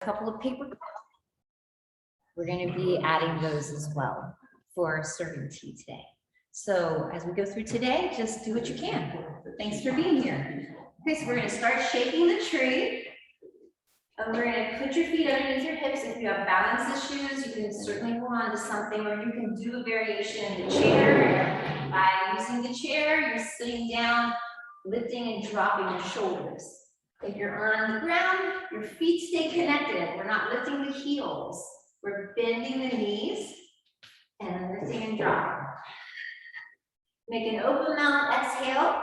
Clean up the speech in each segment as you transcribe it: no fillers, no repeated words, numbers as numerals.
a couple of paper cups. We're going to be adding those as well for serving tea today. So as we go through today, just do what you can. Thanks for being here. Okay, so we're going to start shaking the tree. And we're going to put your feet underneath your hips. If you have balance issues, you can certainly hold on to something, or you can do a variation in the chair. By using the chair, you're sitting down, lifting and dropping your shoulders. If you're on the ground, your feet stay connected. We're not lifting the heels. We're bending the knees and lifting and dropping. Make an open mouth exhale.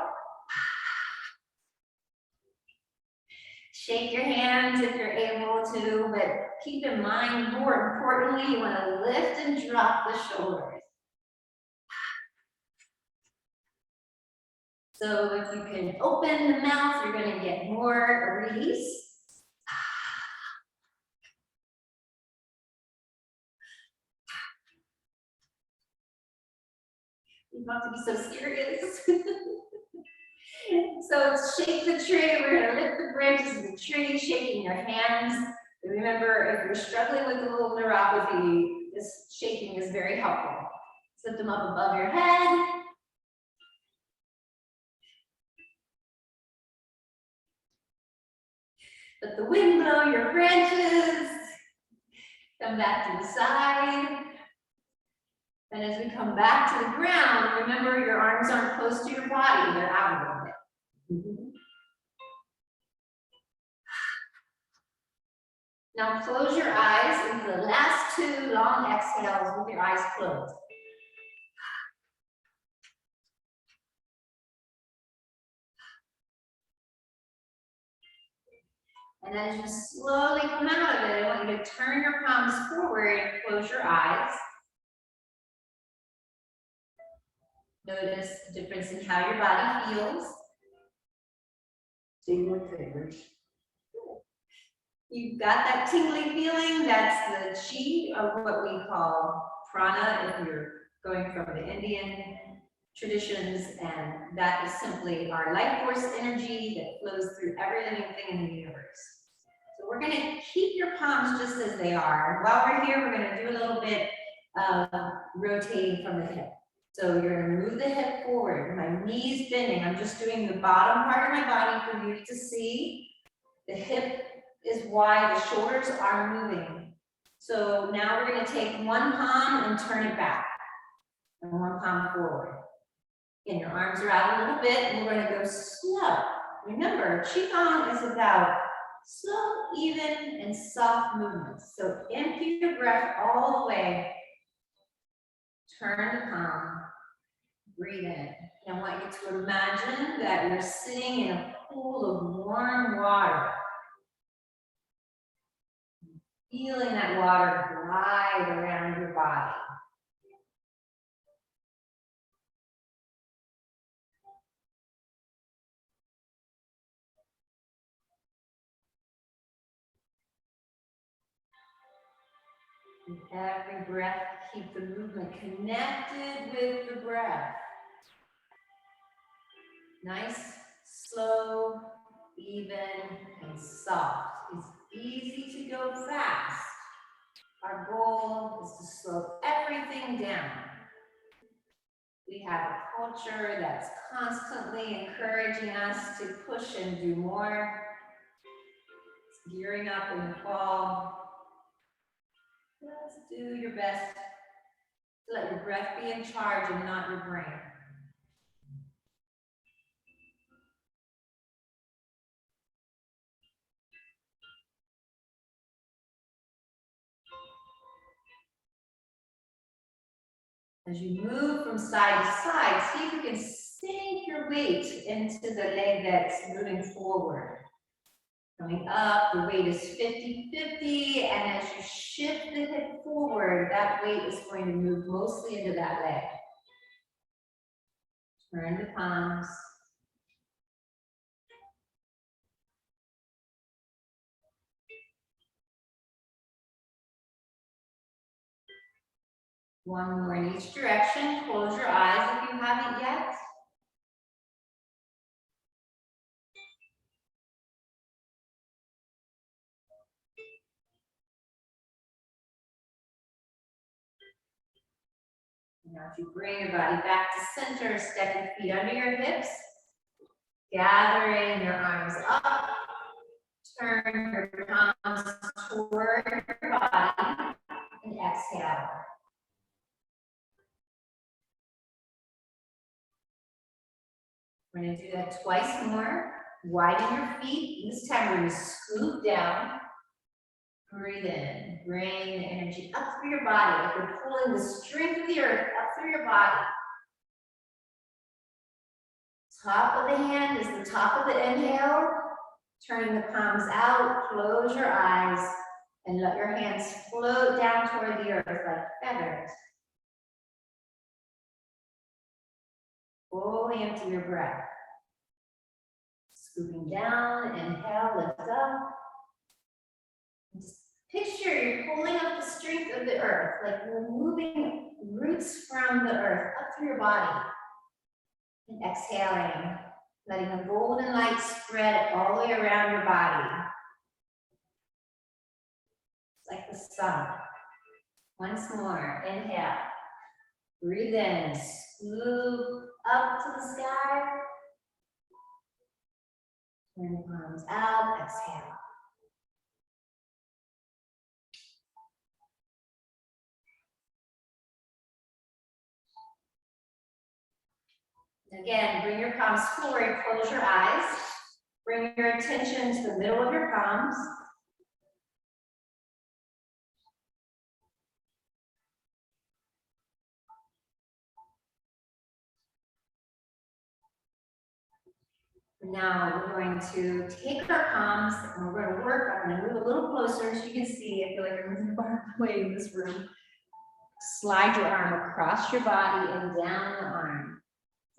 Shake your hands if you're able to, but keep in mind, more importantly, you want to lift and drop the shoulders. So if you can open the mouth, you're going to get more release. You don't have to be so serious. So shake the tree. We're going to lift the branches of the tree, shaking your hands. And remember, if you're struggling with a little neuropathy, this shaking is very helpful. Lift them up above your head. Let the wind blow your branches. Come back to the side. And as we come back to the ground, remember your arms aren't close to your body, they're out a little bit. Now close your eyes into the last two long exhales with your eyes closed. And as you slowly come out of it, I want you to turn your palms forward and close your eyes. Notice the difference in how your body feels. Tingling fingers. You've got that tingly feeling, that's the Qi, or what we call prana if you're going from the Indian traditions, and that is simply our life force energy that flows through every living thing in the universe. So we're going to keep your palms just as they are. While we're here, we're going to do a little bit of rotating from the hip. So you're going to move the hip forward. My knees bending. I'm just doing the bottom part of my body for you to see. The hip is wide, the shoulders are moving. So now we're going to take one palm and turn it back. And one palm forward. And your arms are out a little bit, and we're going to go slow. Remember, Qi Gong is about slow, even, and soft movements. So empty your breath all the way. Turn the palm. Breathe in. And I want you to imagine that you're sitting in a pool of warm water. Feeling that water glide around your body. And every breath, keep the movement connected with the breath. Nice, slow, even, and soft. It's easy to go fast. Our goal is to slow everything down. We have a culture that's constantly encouraging us to push and do more. It's gearing up in the fall. Just do your best to let your breath be in charge and not your brain. As you move from side to side, see if you can sink your weight into the leg that's moving forward. Coming up, the weight is 50-50, and as you shift the hip forward, that weight is going to move mostly into that leg. Turn the palms. One more in each direction. Close your eyes if you haven't yet. Now, if you bring your body back to center, step your feet under your hips, gathering your arms up, turn your palms toward your body, and exhale. We're going to do that twice more. Widen your feet. This time we're going to scoop down. Breathe in. Bring the energy up through your body. Like you're pulling the strength of the earth up through your body. Top of the hand is the top of the inhale. Turning the palms out. Close your eyes and let your hands float down toward the earth like feathers. Fully empty your breath. Scooping down, inhale, lift up. Just picture you're pulling up the strength of the earth, like you're moving roots from the earth up through your body. And exhaling, letting the golden light spread all the way around your body. It's like the sun. Once more, inhale. Breathe in, scoop up to the sky. Turn the palms out, exhale. Again, bring your palms forward, close your eyes. Bring your attention to the middle of your palms. Now we're going to take our palms and we're going to work. I'm going to move a little closer so you can see. I feel like I'm moving far away in this room. Slide your arm across your body and down the arm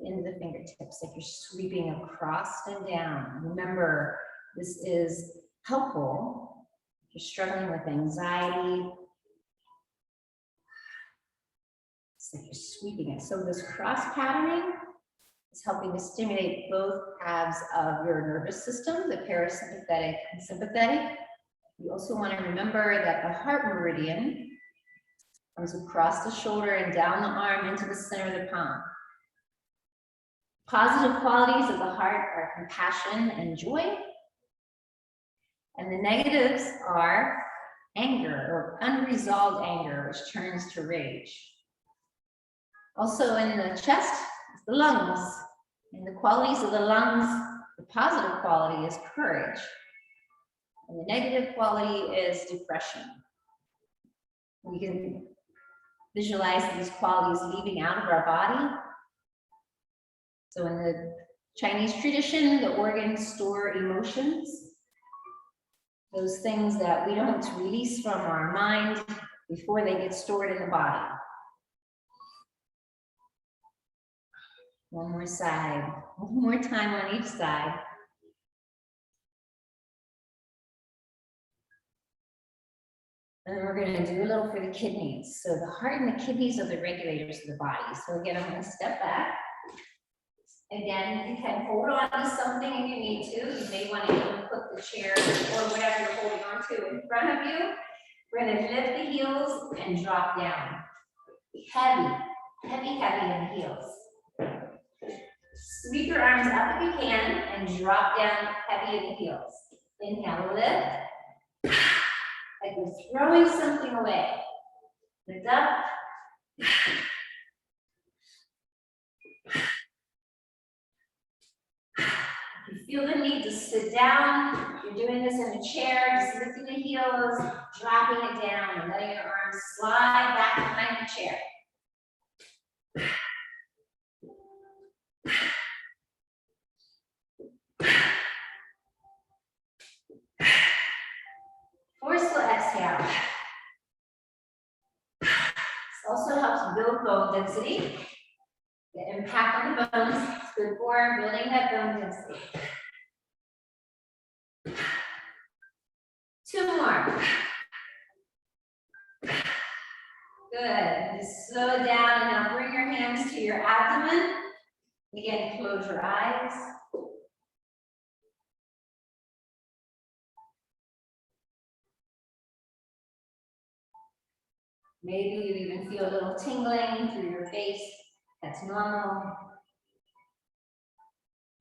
into the fingertips, like you're sweeping across and down. Remember, this is helpful if you're struggling with anxiety. It's like you're sweeping it. So this cross patterning is helping to stimulate both halves of your nervous system, the parasympathetic and sympathetic. You also want to remember that the heart meridian comes across the shoulder and down the arm into the center of the palm. Positive qualities of the heart are compassion and joy. And the negatives are anger or unresolved anger, which turns to rage. Also in the chest is the lungs. And the qualities of the lungs, the positive quality is courage. And the negative quality is depression. We can visualize these qualities leaving out of our body. So in the Chinese tradition, the organs store emotions, those things that we don't release from our mind before they get stored in the body. One more side, one more time on each side. And then we're going to do a little for the kidneys. So the heart and the kidneys are the regulators of the body. So again, I'm going to step back. Again, you can hold on to something if you need to. You may want to even put the chair or whatever you're holding on to in front of you. We're going to lift the heels and drop down. Heavy, heavy, heavy in the heels. Sweep your arms up if you can and drop down heavy in the heels. Inhale, lift. Like you're throwing something away. Lift up. If you feel the need to sit down, you're doing this in a chair, just lifting the heels, dropping it down, and letting your arms slide back behind the chair. Forceful exhale. This also helps build bone density. The impact on the bones is good for building that bone density. 2 more. Good. Just slow it down and now bring your hands to your abdomen. Again, close your eyes. Maybe you even feel a little tingling through your face. That's normal.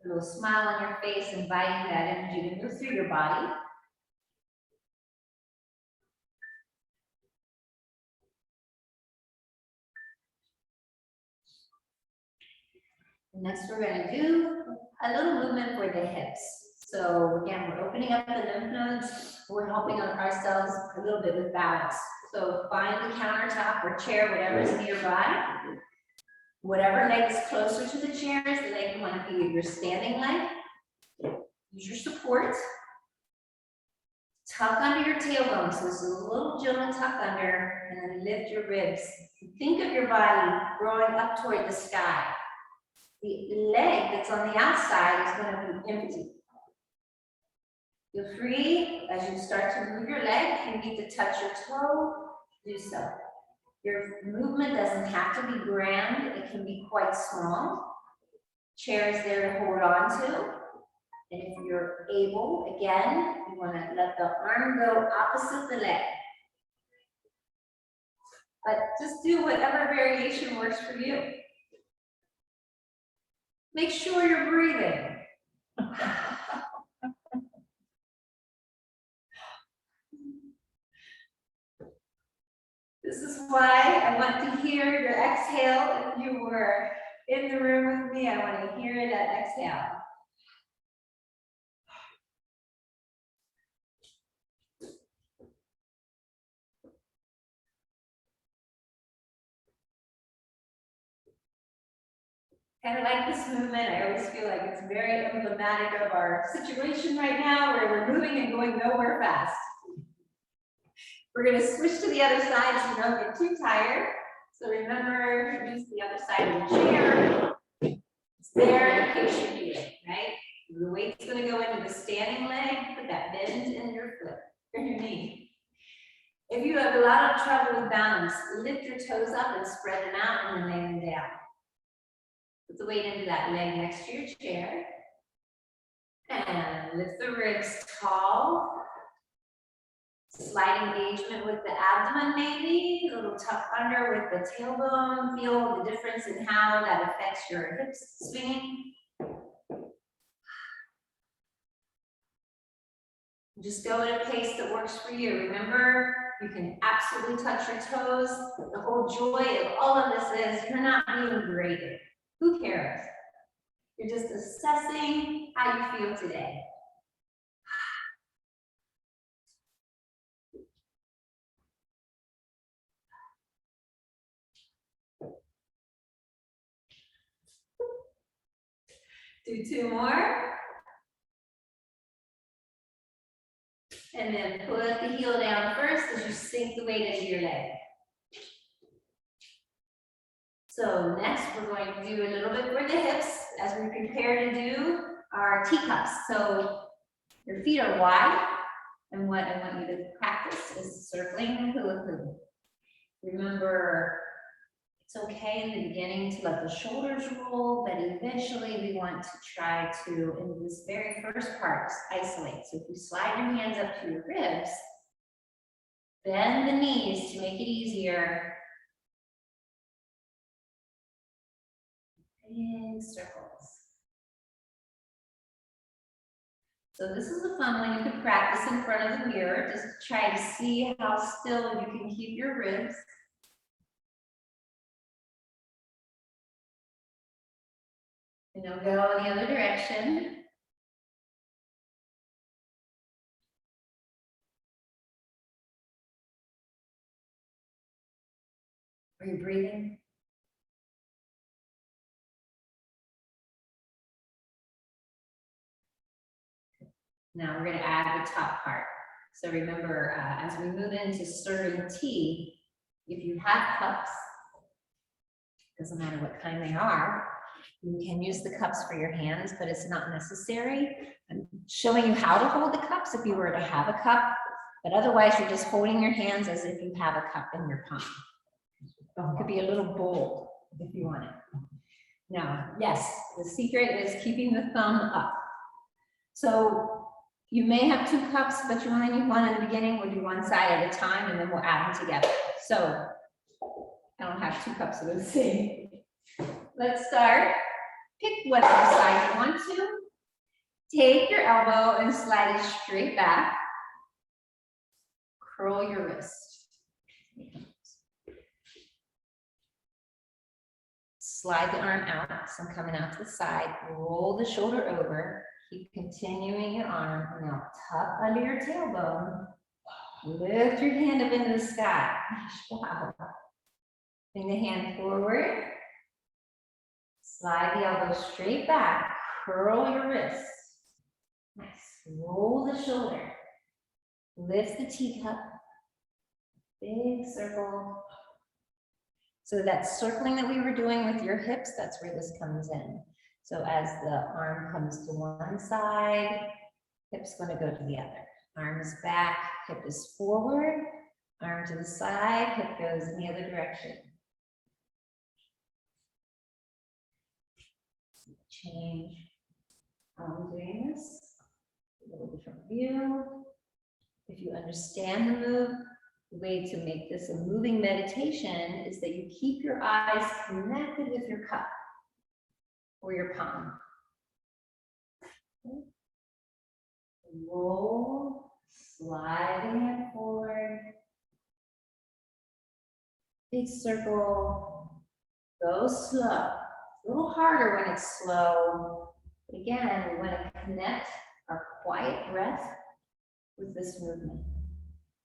A little smile on your face, inviting that energy to move through your body. And next we're going to do a little movement for the hips. So again, we're opening up the lymph nodes. We're helping ourselves a little bit with balance. So find the countertop or chair, whatever is nearby. Whatever leg is closer to the chair is the leg you want to be your standing leg. Use your support. Tuck under your tailbone. So this is a little gentle tuck under, and then lift your ribs. Think of your body growing up toward the sky. The leg that's on the outside is going to be empty. Feel free as you start to move your leg. If you need to touch your toe, do so. Your movement doesn't have to be grand. It can be quite small. Chair is there to hold on to. And if you're able, again, you want to let the arm go opposite the leg. But just do whatever variation works for you. Make sure you're breathing. This is why I want to hear your exhale. If you were in the room with me, I want to hear that exhale. Kind of like this movement, I always feel like it's very emblematic of our situation right now where we're moving and going nowhere fast. We're going to switch to the other side so you don't get too tired. So remember, use the other side of the chair. It's there in case you need it, right? The weight's going to go into the standing leg, put that bend in your foot or your knee. If you have a lot of trouble with balance, lift your toes up and spread them out and then lay them down. Put the weight into that leg next to your chair. And lift the ribs tall. Slight engagement with the abdomen maybe, a little tuck under with the tailbone. Feel the difference in how that affects your hips swinging. Just go at a pace that works for you. Remember, you can absolutely touch your toes. The whole joy of all of this is you're not being graded. Who cares? You're just assessing how you feel today. Do two more. And then put the heel down first as you sink the weight into your leg. So next we're going to do a little bit for the hips as we prepare to do our teacups. So your feet are wide, and what I want you to practice is circling the hula hoop. Remember, it's okay in the beginning to let the shoulders roll, but eventually we want to try to, in this very first part, isolate. So if you slide your hands up to your ribs, bend the knees to make it easier. Big circles. So this is a fun one. You can practice in front of the mirror. Just try to see how still you can keep your ribs. And now go in the other direction. Are you breathing? Now we're going to add the top part. So remember, as we move into serving tea, if you have cups, doesn't matter what kind they are, you can use the cups for your hands, but it's not necessary. I'm showing you how to hold the cups if you were to have a cup, but otherwise you're just holding your hands as if you have a cup in your palm. It could be a little bowl if you want it. Now, yes, the secret is keeping the thumb up. So you may have two cups, but you only need one in the beginning. We'll do one side at a time and then we'll add them together. So I don't have 2 cups of the same. Let's start. Pick whatever side you want to. Take your elbow and slide it straight back. Curl your wrist. Slide the arm out, so I'm coming out to the side. Roll the shoulder over. Keep continuing your arm. Now tuck under your tailbone. Lift your hand up into the sky. Wow. Bring the hand forward. Slide the elbow straight back. Curl your wrist. Nice. Roll the shoulder. Lift the teacup. Big circle. So that circling that we were doing with your hips, that's where this comes in. So as the arm comes to one side, hip's going to go to the other. Arm is back, hip is forward, arm to the side, hip goes in the other direction. Change how I'm doing this. A little different view. If you understand the move, the way to make this a moving meditation is that you keep your eyes connected with your cup or your palm. Okay. Roll, sliding it forward. Big circle. Go slow. A little harder when it's slow. But again, we want to connect our quiet breath with this movement.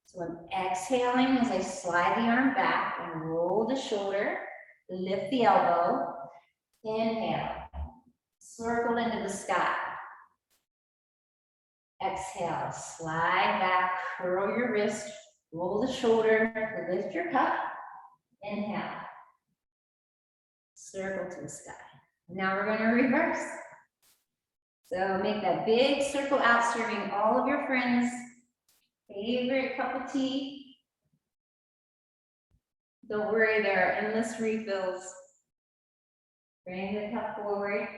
So I'm exhaling as I slide the arm back and roll the shoulder, lift the elbow, inhale, circle into the sky. Exhale, slide back, curl your wrist, roll the shoulder, lift your cup, inhale, circle to the sky. Now we're going to reverse. So make that big circle out, serving all of your friends' favorite cup of tea. Don't worry, there are endless refills. Bring the cup forward.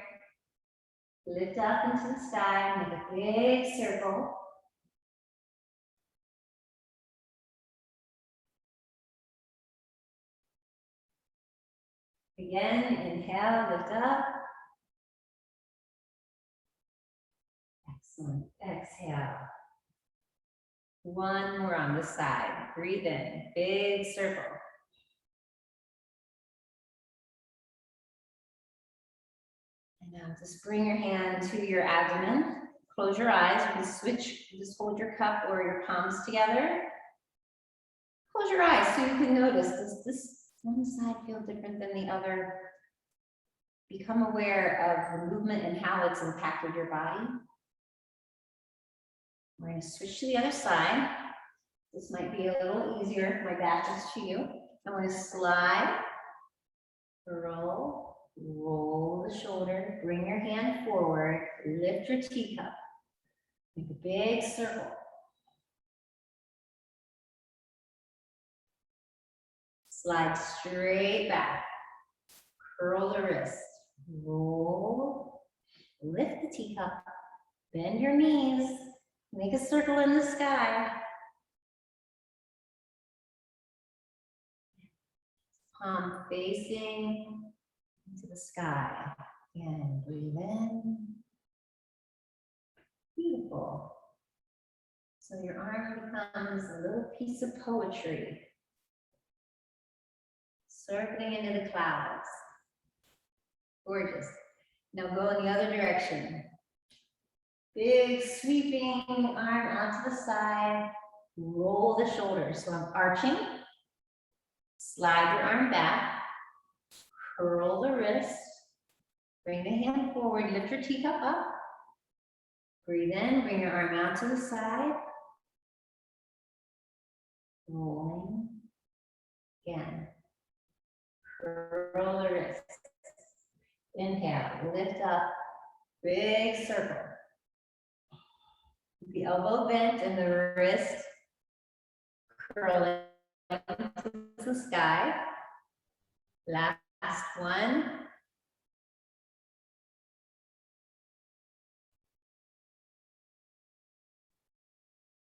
Lift up into the sky, make a big circle. Again, inhale, lift up. Excellent. Exhale. One more on this side. Breathe in, big circle. And now just bring your hand to your abdomen. Close your eyes. You can switch, just hold your cup or your palms together. Close your eyes so you can notice, does this one side feel different than the other? Become aware of the movement and how it's impacted your body. We're going to switch to the other side. This might be a little easier if my back is to you. I'm going to slide, roll, roll the shoulder, bring your hand forward, lift your teacup, make a big circle. Slide straight back, curl the wrist, roll, lift the teacup, bend your knees, make a circle in the sky. Palm facing into the sky. Again, breathe in. Beautiful. So your arm becomes a little piece of poetry. Circling into the clouds. Gorgeous. Now go in the other direction. Big sweeping arm out to the side. Roll the shoulders. So I'm arching. Slide your arm back. Curl the wrist. Bring the hand forward. Lift your teacup up. Breathe in. Bring your arm out to the side. Rolling. Again. Curl the wrist. Inhale. Lift up. Big circle. The elbow bent and the wrist curling to the sky. Last one.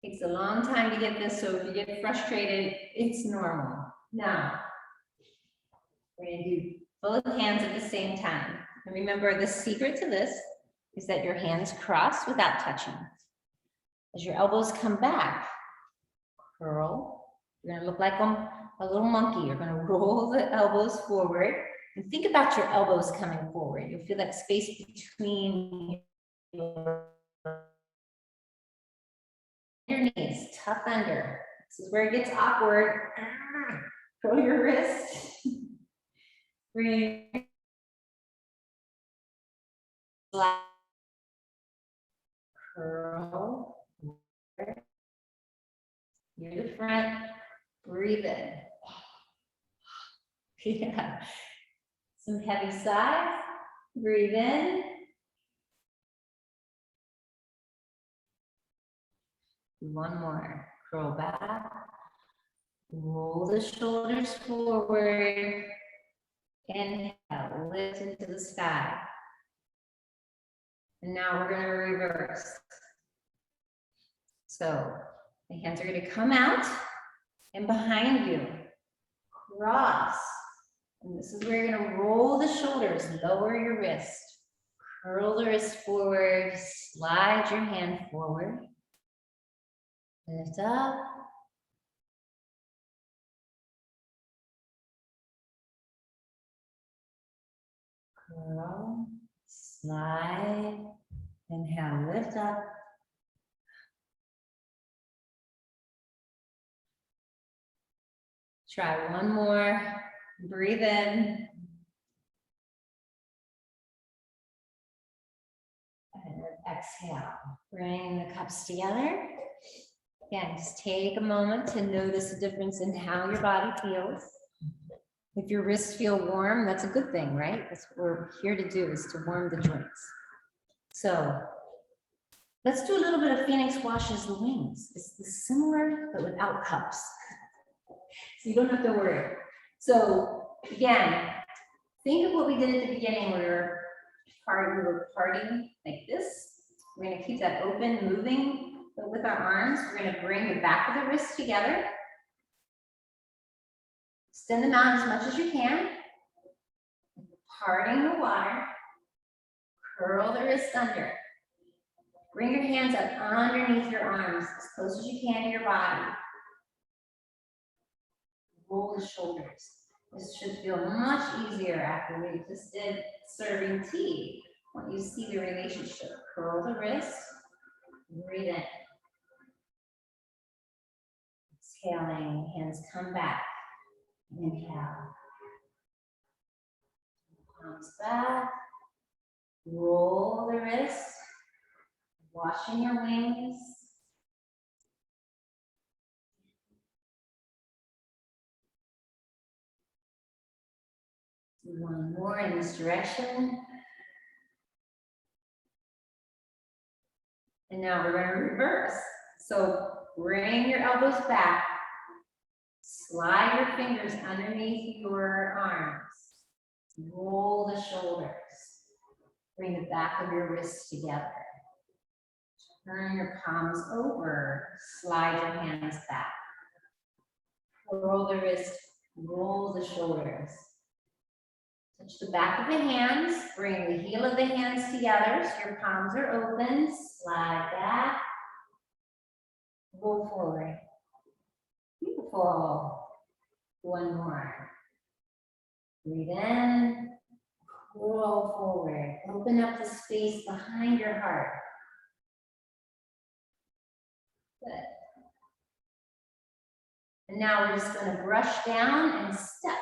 Takes a long time to get this, so if you get frustrated, it's normal. Now, We're gonna do both hands at the same time. And remember, the secret to this is that your hands cross without touching. As your elbows come back, curl. You're gonna look like a little monkey. You're gonna roll the elbows forward and think about your elbows coming forward. You'll feel that space between your knees, tuck under. This is where it gets awkward. Curl your wrist. Bring curl. Near the front. Breathe in. Yeah. Some heavy sighs. Breathe in. One more. Curl back. Roll the shoulders forward. Inhale, lift into the sky. And now we're going to reverse. So the hands are going to come out and behind you. Cross. And this is where you're going to roll the shoulders, lower your wrist. Curl the wrist forward, slide your hand forward. Lift up. Curl, slide, inhale, lift up. Try one more. Breathe in. And exhale. Bring the cups together. Again, just take a moment to notice the difference in how your body feels. If your wrists feel warm, that's a good thing, right? That's what we're here to do, is to warm the joints. So let's do a little bit of Phoenix washes the wings. It's similar, but without cups. So you don't have to worry. So again, think of what we did at the beginning where we were parting like this. We're going to keep that open, moving, but with our arms, we're going to bring the back of the wrist together. Extend them out as much as you can. Parting the water. Curl the wrist under. Bring your hands up underneath your arms as close as you can to your body. Roll the shoulders. This should feel much easier after we just did serving tea. When you see the relationship, curl the wrist, breathe in. Exhaling, hands come back. Inhale. Palms back. Roll the wrist. Washing your wings. One more in this direction. And now we're going to reverse. So bring your elbows back. Slide your fingers underneath your arms. Roll the shoulders. Bring the back of your wrists together. Turn your palms over. Slide your hands back. Roll the wrist. Roll the shoulders. Touch the back of the hands. Bring the heel of the hands together so your palms are open. Slide back. Roll forward. Beautiful. One more. Breathe in. Roll forward. Open up the space behind your heart. Good. And now we're just going to brush down and step.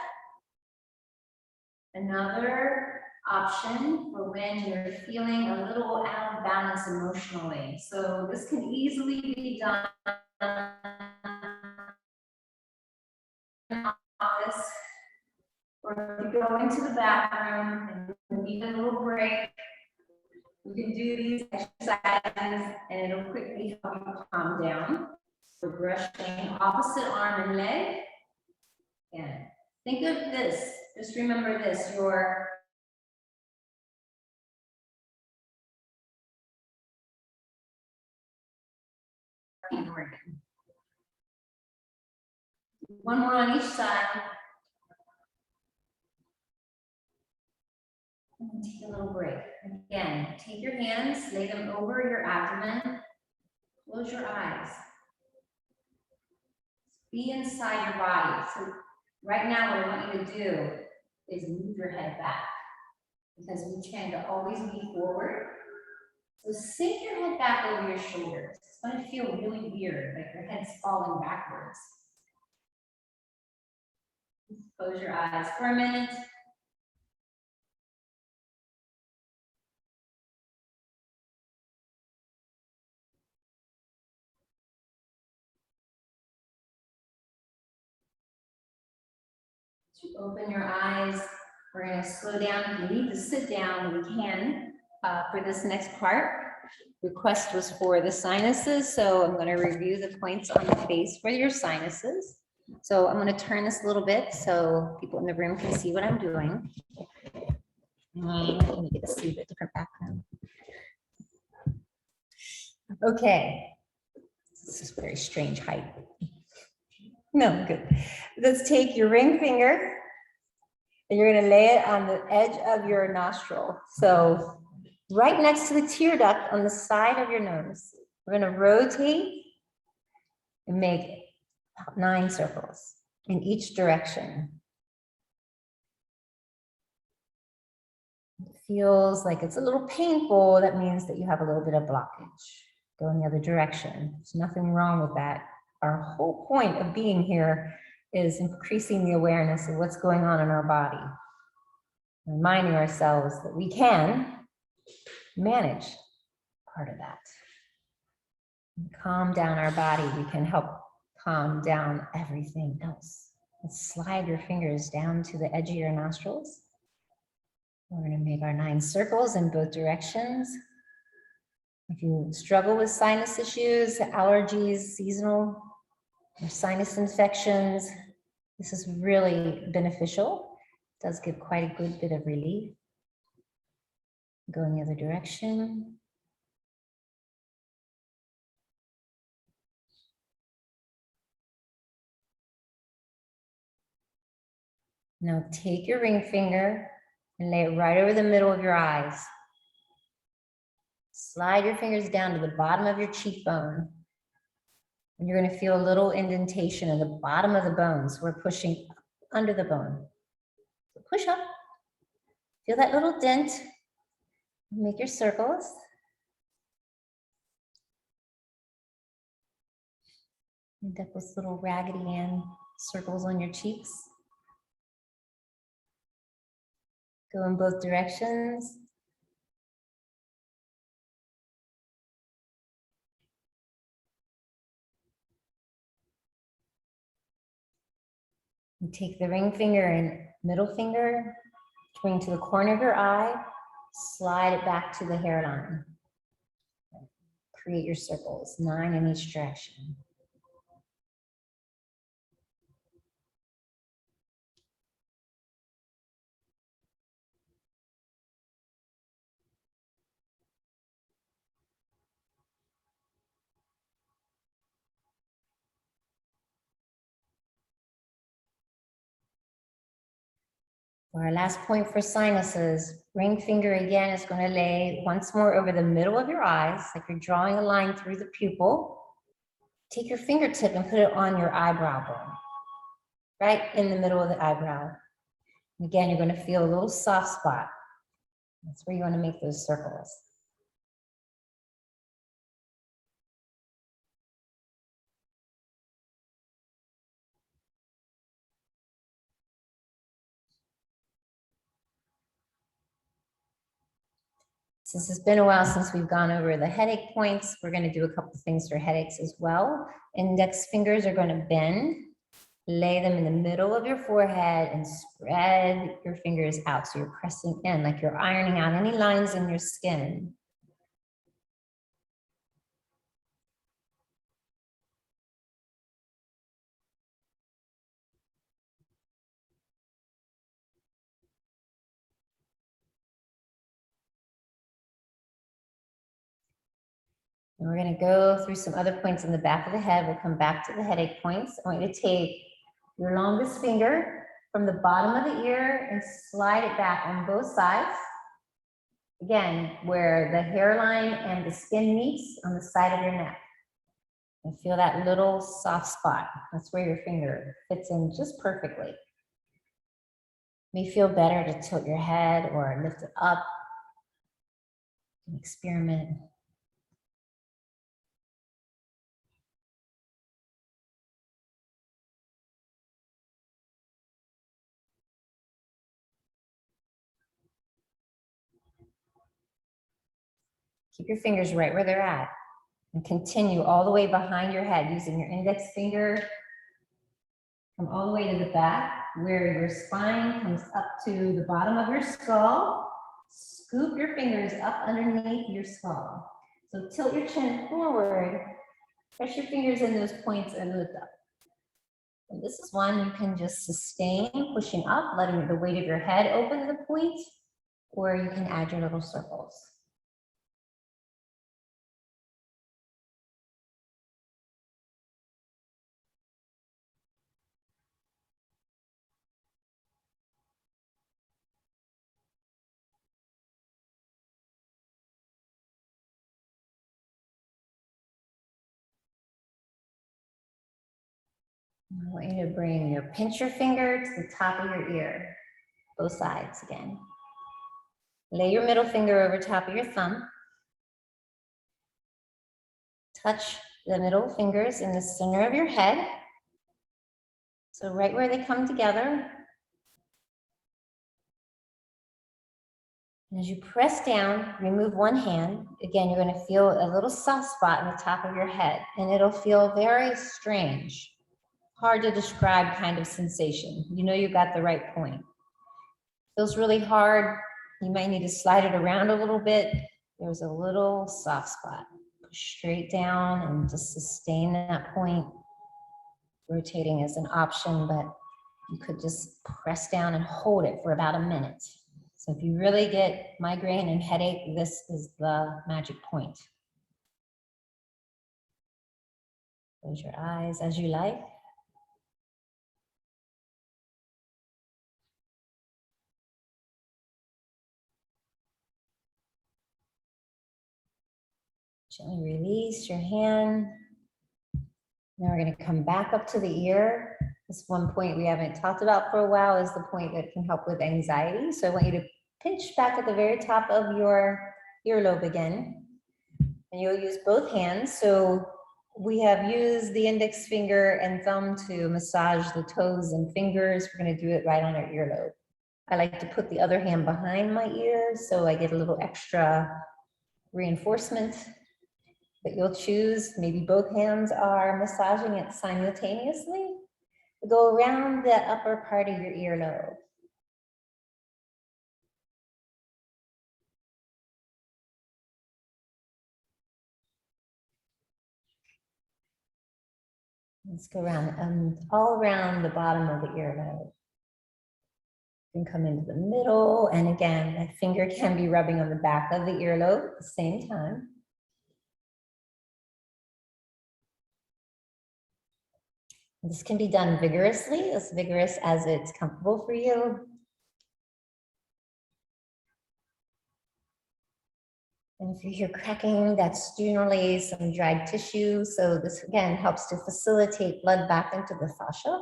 Another option for when you're feeling a little out of balance emotionally. So this can easily be done in the office, or if you go into the bathroom and need a little break, you can do these exercises and it'll quickly help you calm down. So brushing opposite arm and leg. And think of this, just remember this, your one more on each side. And take a little break. Again, take your hands, lay them over your abdomen, close your eyes. Be inside your body. So right now, what I want you to do is move your head back because we tend to always be forward. So sink your head back over your shoulders. It's going to feel really weird, like your head's falling backwards. Close your eyes for a minute. Open your eyes. We're going to slow down. If you need to sit down, we can for this next part. Request was for the sinuses, so I'm going to review the points on the face for your sinuses. So I'm going to turn this a little bit so people in the room can see what I'm doing. Let me get to see the different background. Okay. This is very strange height. No, good. Let's take your ring finger and you're going to lay it on the edge of your nostril. So right next to the tear duct on the side of your nose. We're going to rotate and make 9 circles in each direction. It feels like it's a little painful. That means that you have a little bit of blockage. Go in the other direction. There's nothing wrong with that. Our whole point of being here is increasing the awareness of what's going on in our body. Reminding ourselves that we can manage part of that. Calm down our body. We can help calm down everything else. Let's slide your fingers down to the edge of your nostrils. We're going to make our 9 circles in both directions. If you struggle with sinus issues, allergies, seasonal or sinus infections, this is really beneficial. It does give quite a good bit of relief. Go in the other direction. Now take your ring finger and lay it right over the middle of your eyes. Slide your fingers down to the bottom of your cheekbone. And you're going to feel a little indentation in the bottom of the bone. So we're pushing up under the bone. So push up. Feel that little dent. Make your circles. End up with little Raggedy Ann circles on your cheeks. Go in both directions. And take the ring finger and middle finger, bring to the corner of your eye, slide it back to the hairline. Create your circles, 9 in each direction. For our last point for sinuses, ring finger again is going to lay once more over the middle of your eyes, like you're drawing a line through the pupil. Take your fingertip and put it on your eyebrow bone, right in the middle of the eyebrow. And again, you're going to feel a little soft spot. That's where you want to make those circles. Since it's been a while since we've gone over the headache points, we're going to do a couple of things for headaches as well. Index fingers are going to bend. Lay them in the middle of your forehead and spread your fingers out. So you're pressing in like you're ironing out any lines in your skin. And we're going to go through some other points in the back of the head. We'll come back to the headache points. I want you to take your longest finger from the bottom of the ear and slide it back on both sides. Again, where the hairline and the skin meets on the side of your neck. And feel that little soft spot. That's where your finger fits in just perfectly. It may feel better to tilt your head or lift it up. You can experiment. Keep your fingers right where they're at. And continue all the way behind your head using your index finger. Come all the way to the back where your spine comes up to the bottom of your skull. Scoop your fingers up underneath your skull. So tilt your chin forward. Press your fingers in those points and lift up. And this is one you can just sustain, pushing up, letting the weight of your head open the point, or you can add your little circles. I want you to bring your pincher finger to the top of your ear, both sides again. Lay your middle finger over top of your thumb. Touch the middle fingers in the center of your head. So right where they come together. And as you press down, remove one hand. Again, you're going to feel a little soft spot in the top of your head, and it'll feel very strange. Hard to describe kind of sensation. You know you got the right point. Feels really hard. You might need to slide it around a little bit. There's a little soft spot. Push straight down and just sustain that point. Rotating is an option, but you could just press down and hold it for about a minute. So if you really get migraine and headache, this is the magic point. Close your eyes as you like. Gently release your hand. Now we're going to come back up to the ear. This one point we haven't talked about for a while is the point that can help with anxiety. So I want you to pinch back at the very top of your earlobe again. And you'll use both hands. So we have used the index finger and thumb to massage the toes and fingers. We're going to do it right on our earlobe. I like to put the other hand behind my ear so I get a little extra reinforcement. But you'll choose, maybe both hands are massaging it simultaneously. Go around the upper part of your earlobe. Let's go around, all around the bottom of the earlobe. You can come into the middle, and again, that finger can be rubbing on the back of the earlobe at the same time. This can be done vigorously, as vigorous as it's comfortable for you. And if you hear cracking, that's generally some dried tissue. So this again helps to facilitate blood back into the fascia.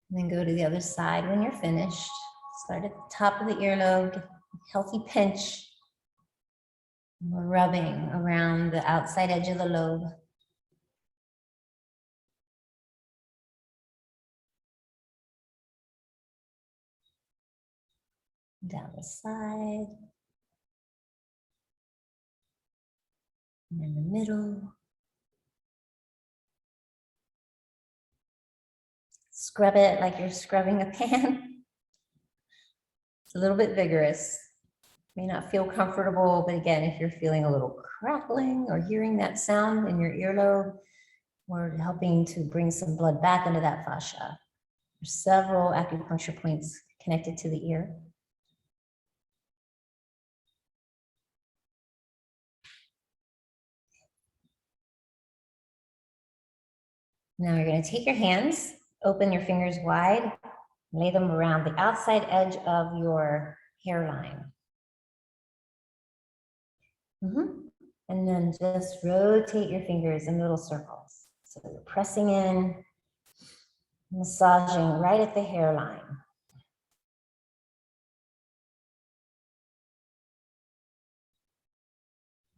And then go to the other side when you're finished. Start at the top of the earlobe, healthy pinch. We're rubbing around the outside edge of the lobe. Down the side. And in the middle. Scrub it like you're scrubbing a pan. It's a little bit vigorous. May not feel comfortable, but again, if you're feeling a little crackling or hearing that sound in your earlobe, we're helping to bring some blood back into that fascia. There's several acupuncture points connected to the ear. Now you're going to take your hands, open your fingers wide, lay them around the outside edge of your hairline. And then just rotate your fingers in little circles. So you're pressing in, massaging right at the hairline.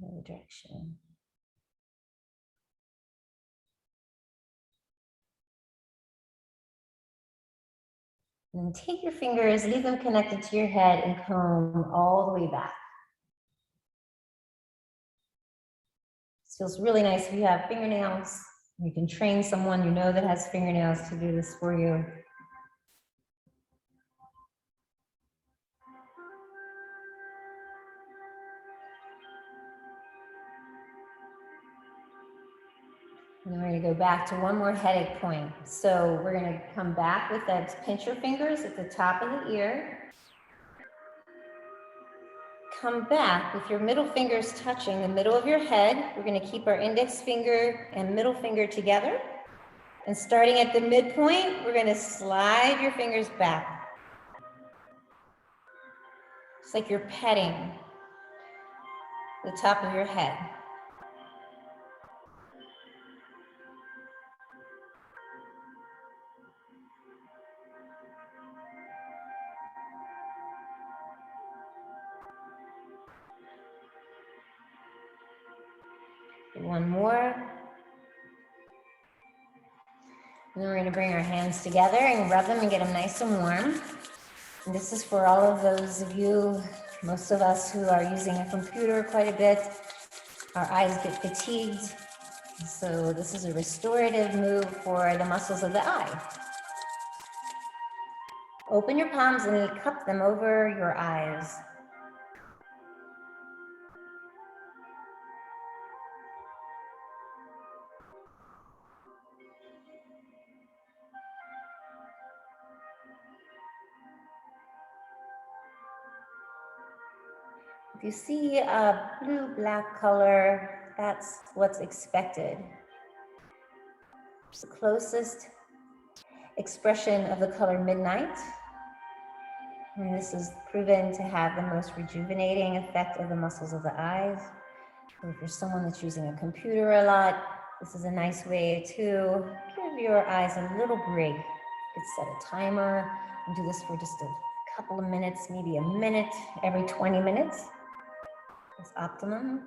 Other direction. And then take your fingers, leave them connected to your head and comb all the way back. This feels really nice if you have fingernails. You can train someone you know that has fingernails to do this for you. And then we're going to go back to one more headache point. So we're going to come back with that, pinch your fingers at the top of the ear. Come back with your middle fingers touching the middle of your head. We're going to keep our index finger and middle finger together. And starting at the midpoint, we're going to slide your fingers back. It's like you're petting the top of your head. One more. And then we're going to bring our hands together and rub them and get them nice and warm. And this is for all of those of you, most of us who are using a computer quite a bit. Our eyes get fatigued. So this is a restorative move for the muscles of the eye. Open your palms and cup them over your eyes. If you see a blue-black color, that's what's expected. It's the closest expression of the color midnight. And this is proven to have the most rejuvenating effect of the muscles of the eyes. So if you're someone that's using a computer a lot, this is a nice way to give your eyes a little break. You could set a timer and do this for just a couple of minutes, maybe a minute every 20 minutes. That's optimum.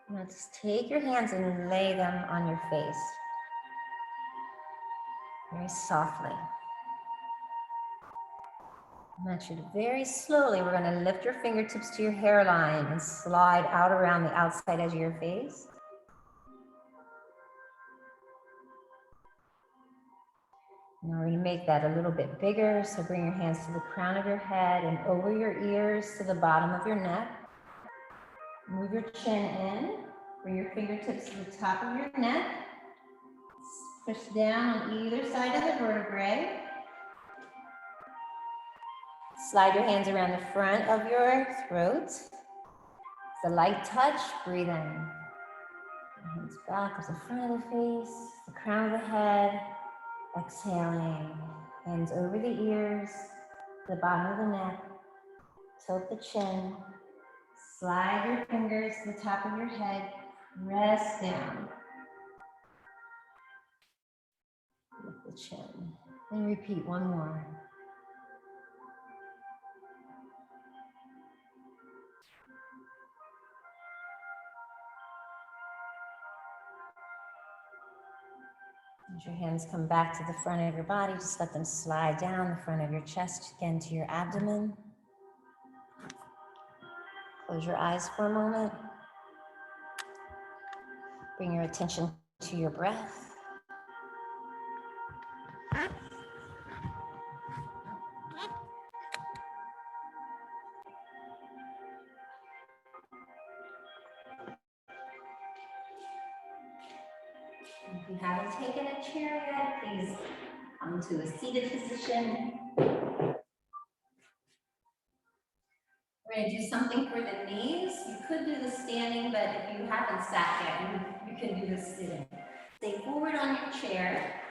Now just take your hands and lay them on your face. Very softly. I want you to very slowly, we're going to lift your fingertips to your hairline and slide out around the outside edge of your face. Now we're going to make that a little bit bigger. So bring your hands to the crown of your head and over your ears to the bottom of your neck. Move your chin in. Bring your fingertips to the top of your neck. Push down on either side of the vertebrae. Slide your hands around the front of your throat. It's a light touch. Breathe in. Hands back to the front of the face, the crown of the head. Exhaling, hands over the ears, the bottom of the neck, tilt the chin, slide your fingers to the top of your head, press down. Lift the chin, and repeat one more. As your hands come back to the front of your body, just let them slide down the front of your chest, again to your abdomen. Close your eyes for a moment. Bring your attention to your breath. If you haven't taken a chair yet, please come to a seated position. We're going to do something for the knees. You could do the standing, but if you haven't sat yet, you can do the sitting. Stay forward on your chair.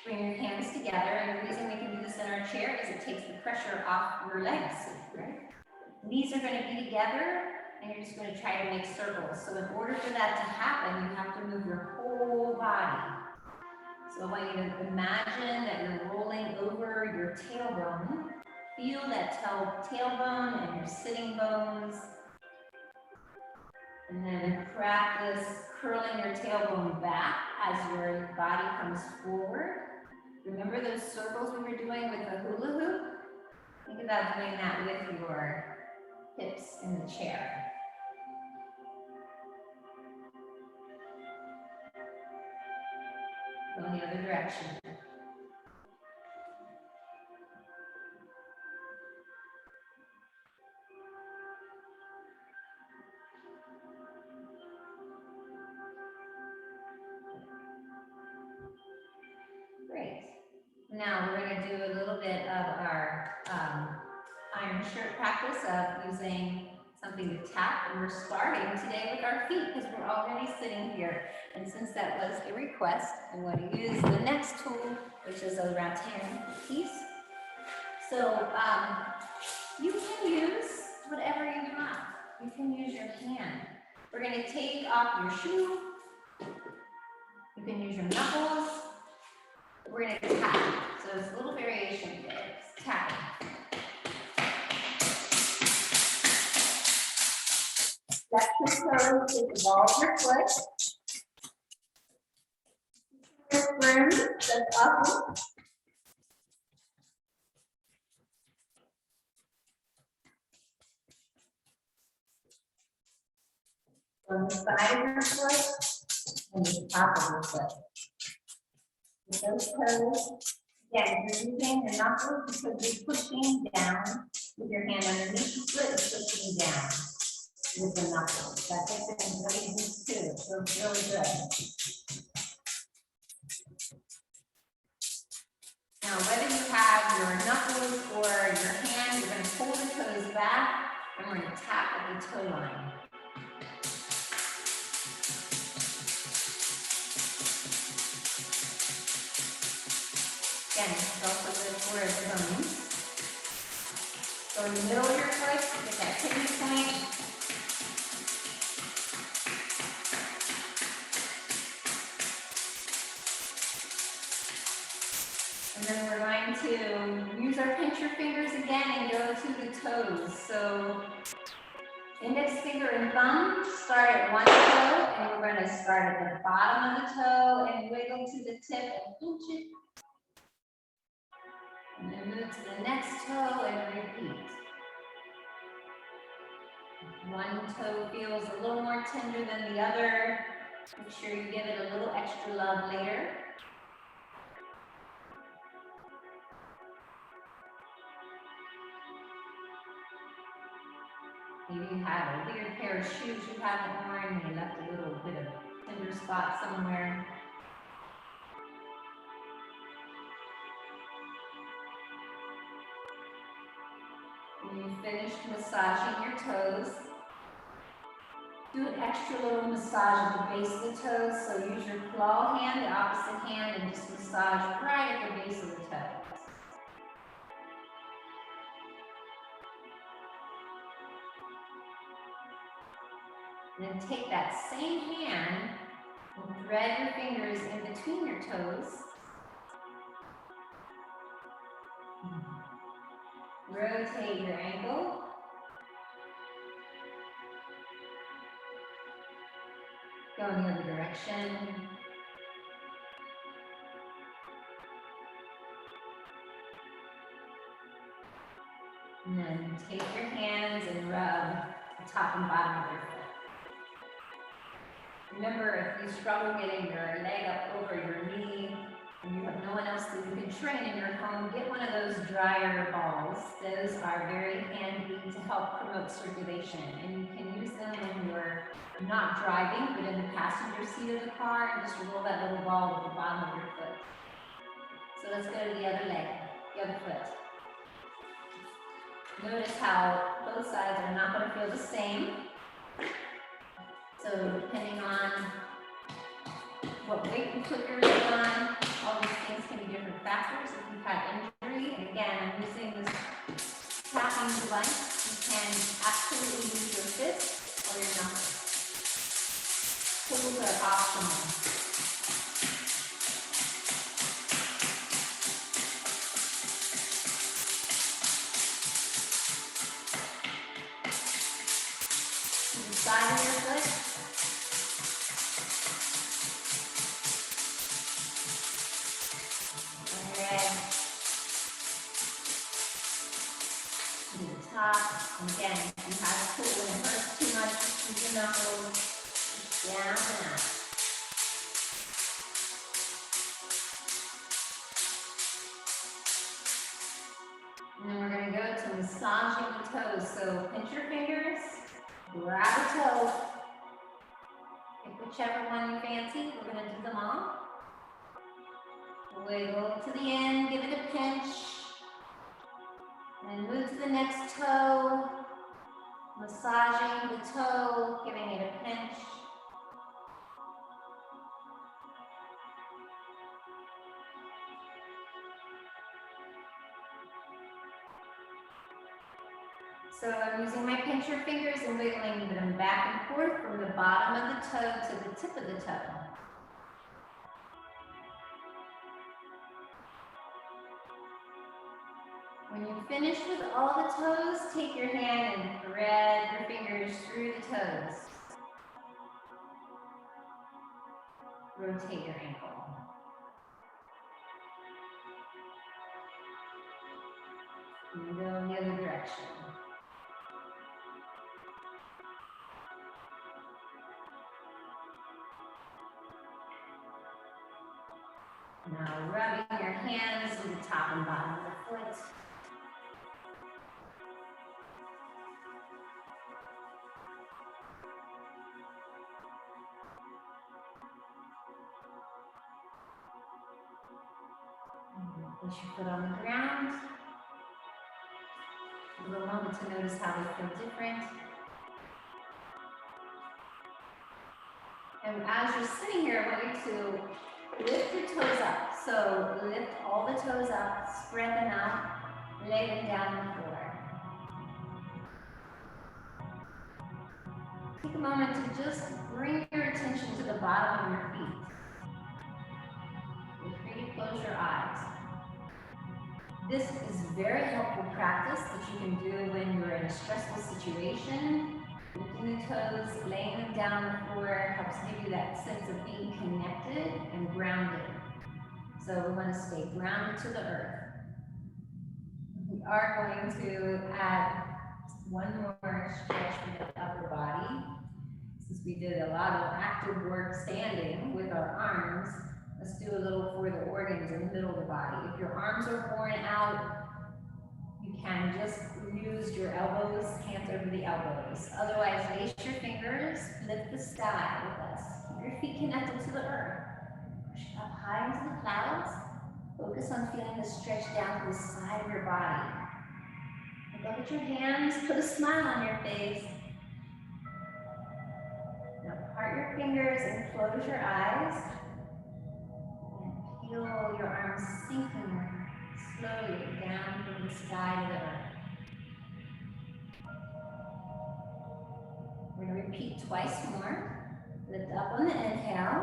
Bring your hands together, and the reason we can do this in our chair is it takes the pressure off your legs, right? Knees are going to be together, and you're just going to try to make circles. So in order for that to happen, you have to move your whole body. So I want you to imagine that you're rolling over your tailbone. Feel that tailbone and your sitting bones. And then practice curling your tailbone back as your body comes forward. Remember those circles we were doing with the hula hoop? Think about doing that with your hips in the chair. Go in the other direction. Great. Now we're going to do a little bit of our iron shirt practice of using something to tap, and we're starting today with our feet because we're already sitting here. And since that was a request, I'm going to use the next tool, which is a rattan piece. So you can use whatever you have. You can use your hand. We're going to take off your shoe. You can use your knuckles. We're going to tap. So there's a little variation there. It's tapping. Step your toes to the ball of your foot. Your spring that's up. From the side of your foot and the top of your foot. With those toes, again, you're using your knuckles because you're pushing down with your hand underneath the foot and pushing down with the knuckles. That takes it really easy too. It feels really good. Now, whether you have your knuckles or your hand, you're going to pull the toes back and we're going to tap at the toe line. Again, it's also good for the bones. So in the middle of your foot, get that kidney point. And then we're going to use our pincher fingers again and go to the toes. So index finger and thumb start at one toe, and we're going to start at the bottom of the toe and wiggle to the tip and pinch it. And then move to the next toe and repeat. One toe feels a little more tender than the other. Make sure you give it a little extra love later. Maybe you have a weird pair of shoes you haven't worn and you left a little bit of tender spot somewhere. When you finished massaging your toes, do an extra little massage at the base of the toes. So use your claw hand, the opposite hand, and just massage right at the base of the toes. And then take that same hand and thread your fingers in between your toes. Rotate your ankle. Go in the other direction. And then take your hands and rub the top and bottom of your foot. Remember, if you struggle getting your leg up over your knee and you have no one else that you can train in your home, get one of those dryer balls. Those are very handy to help promote circulation, and you can use them when you're not driving, but in the passenger seat of the car, and just roll that little ball with the bottom of your foot. So let's go to the other leg, the other foot. Notice how both sides are not going to feel the same. So depending on what weight you put yours on. All these things can be different factors if you've had injury. And again, I'm using this tapping device. You can absolutely use your fist or your knuckles. Tools are optional. Side of your foot. And to the top. And again, if you have a tool and it hurts too much, just use your knuckles down and up. And then we're going to go to massaging the toes. So pinch your fingers. Grab a toe, pick whichever one you fancy. We're going to do them all. Wiggle to the end, give it a pinch. And move to the next toe, massaging the toe, giving it a pinch. So I'm using my pincher fingers and wiggling them back and forth from the bottom of the toe to the tip of the toe. When you finish with all the toes, take your hand and thread your fingers through the toes. Rotate your ankle. And go in the other direction. Now rubbing your hands to the top and bottom of the foot. Place your foot on the ground. A little moment to notice how they feel different. And as you're sitting here, I want you to lift your toes up. So lift all the toes up, spread them out, lay them down on the floor. Take a moment to just bring your attention to the bottom of your feet. Feel free to close your eyes. This is very helpful practice that you can do when you're in a stressful situation. Lifting the toes, laying them down on the floor helps give you that sense of being connected and grounded. So we want to stay grounded to the earth. We are going to add one more stretch for the upper body. Since we did a lot of active work standing with our arms, let's do a little for the organs in the middle of the body. If your arms are worn out, you can just use your elbows, hands over the elbows. Otherwise, lace your fingers, lift the sky with us. Keep your feet connected to the earth. Push up high into the clouds. Focus on feeling the stretch down to the side of your body. Look up at your hands, put a smile on your face. Now part your fingers and close your eyes. And feel your arms sinking slowly down from the sky to the earth. We're going to repeat twice more. Lift up on the inhale.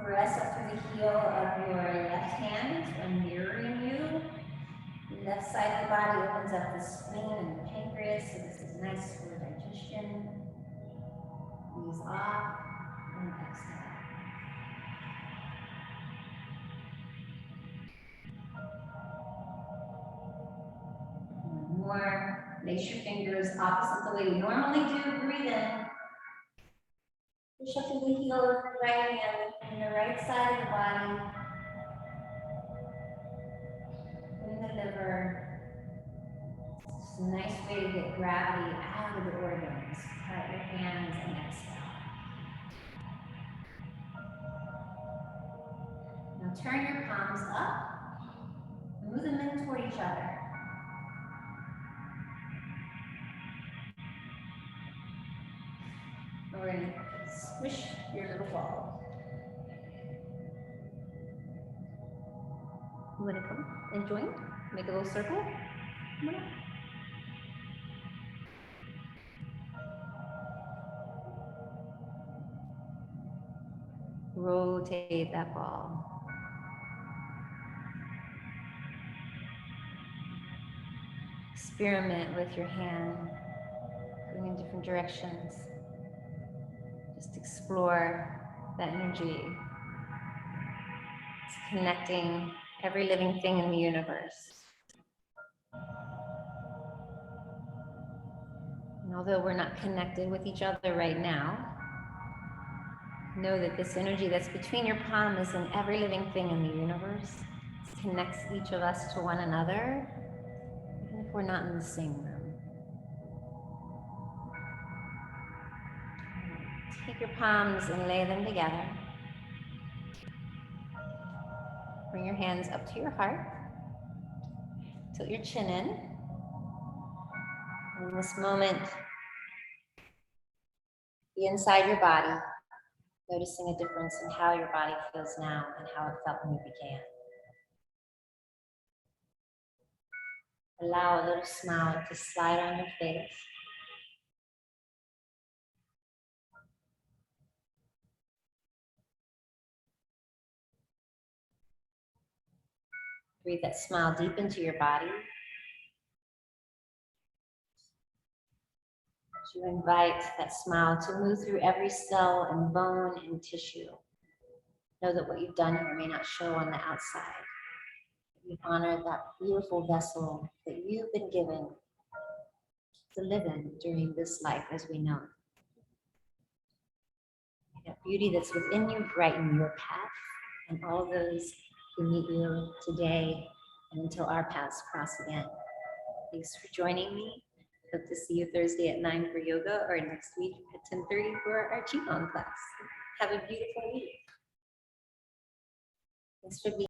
Press up through the heel of your left hand, and mirroring you. The left side of the body opens up the spleen and the pancreas, so this is nice for digestion. Ease off and exhale. One more. Lace your fingers opposite the way you normally do. Breathe in. Push up to the heel of the right hand and the right side of the body. In the liver. It's a nice way to get gravity out of the organs. Part your hands and exhale. Now turn your palms up. Move them in toward each other. We're going to squish your little ball. You want to come and join? Make a little circle? Come on up. Rotate that ball. Experiment with your hand, going in different directions. Just explore that energy. It's connecting every living thing in the universe. And although we're not connected with each other right now, know that this energy that's between your palm is in every living thing in the universe. It connects each of us to one another, even if we're not in the same room. Take your palms and lay them together. Bring your hands up to your heart. Tilt your chin in. In this moment, be inside your body, noticing a difference in how your body feels now and how it felt when you began. Allow a little smile to slide on your face. Breathe that smile deep into your body. You invite that smile to move through every cell and bone and tissue. Know that what you've done here may not show on the outside. You honor that beautiful vessel that you've been given to live in during this life as we know it. That beauty that's within you brighten your path and all those who meet you today and until our paths cross again. Thanks for joining me. Hope to see you Thursday at 9 for yoga or next week at 10:30 for our Qi Gong class. Have a beautiful week. Thanks for being